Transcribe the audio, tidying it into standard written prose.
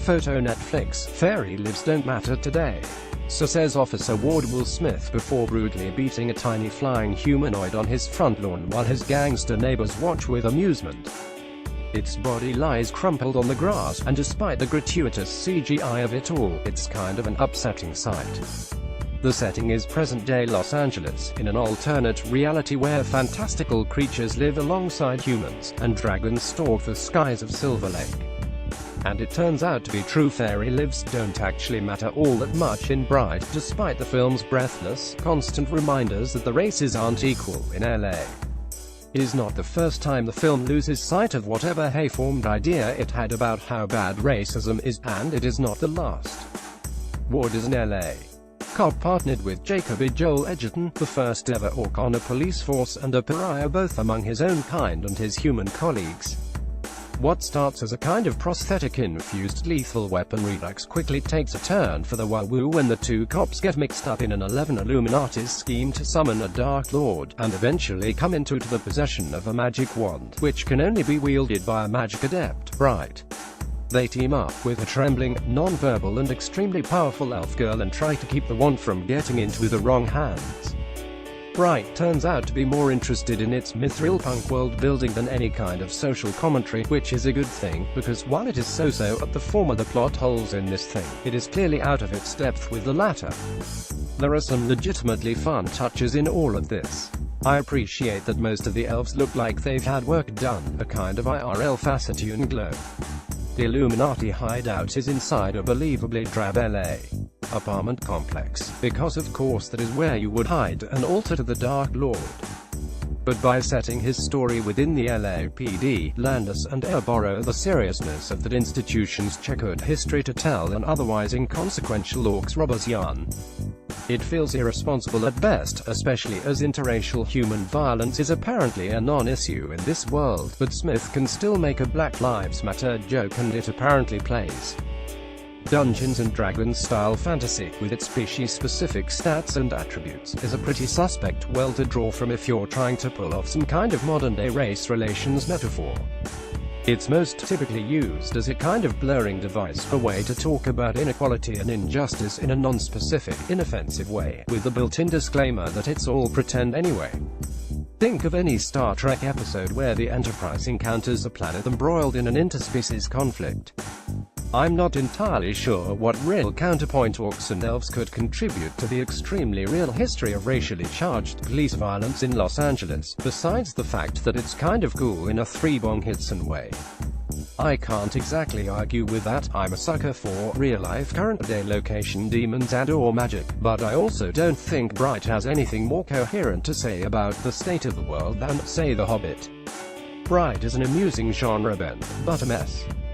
Photo Netflix, fairy lives don't matter today. So says Officer Ward Will Smith before brutally beating a tiny flying humanoid on his front lawn while his gangster neighbors watch with amusement. Its body lies crumpled on the grass, and despite the gratuitous CGI of it all, it's kind of an upsetting sight. The setting is present-day Los Angeles, in an alternate reality where fantastical creatures live alongside humans, and dragons stalk the skies of Silver Lake. And it turns out to be true, fairy lives don't actually matter all that much in Bright, despite the film's breathless, constant reminders that the races aren't equal in LA. It is not the first time the film loses sight of whatever hay-formed idea it had about how bad racism is, and it is not the last. Ward is an LA cop partnered with Jacob E. Joel Edgerton, the first ever orc on a police force and a pariah both among his own kind and his human colleagues. What starts as a kind of prosthetic-infused lethal weapon redux quickly takes a turn for the woo when the two cops get mixed up in an 11 Illuminati's scheme to summon a Dark Lord, and eventually come into the possession of a magic wand, which can only be wielded by a magic adept, Bright. They team up with a trembling, non-verbal and extremely powerful elf girl and try to keep the wand from getting into the wrong hands. Bright turns out to be more interested in its mithril punk world building than any kind of social commentary, which is a good thing, because while it is so-so at the former, the plot holes in this thing, it is clearly out of its depth with the latter. There are some legitimately fun touches in all of this. I appreciate that most of the elves look like they've had work done, a kind of IRL facetune glow. The Illuminati hideout is inside a believably drab LA apartment complex, because of course that is where you would hide an altar to the Dark Lord. But by setting his story within the LAPD, Landis and Air borrow the seriousness of that institution's checkered history to tell an otherwise inconsequential orcs robber's yarn. It feels irresponsible at best, especially as interracial human violence is apparently a non-issue in this world, but Smith can still make a Black Lives Matter joke, and it apparently plays Dungeons & Dragons style fantasy, with its species-specific stats and attributes, is a pretty suspect well to draw from if you're trying to pull off some kind of modern-day race relations metaphor. It's most typically used as a kind of blurring device, a way to talk about inequality and injustice in a non-specific, inoffensive way, with the built-in disclaimer that it's all pretend anyway. Think of any Star Trek episode where the Enterprise encounters a planet embroiled in an interspecies conflict. I'm not entirely sure what real counterpoint orcs and elves could contribute to the extremely real history of racially charged police violence in Los Angeles, besides the fact that it's kind of cool in a three-bong-hitson way. I can't exactly argue with that. I'm a sucker for real-life current-day location demons and/or magic, but I also don't think Bright has anything more coherent to say about the state of the world than, say, The Hobbit. Bright is an amusing genre bend, but a mess.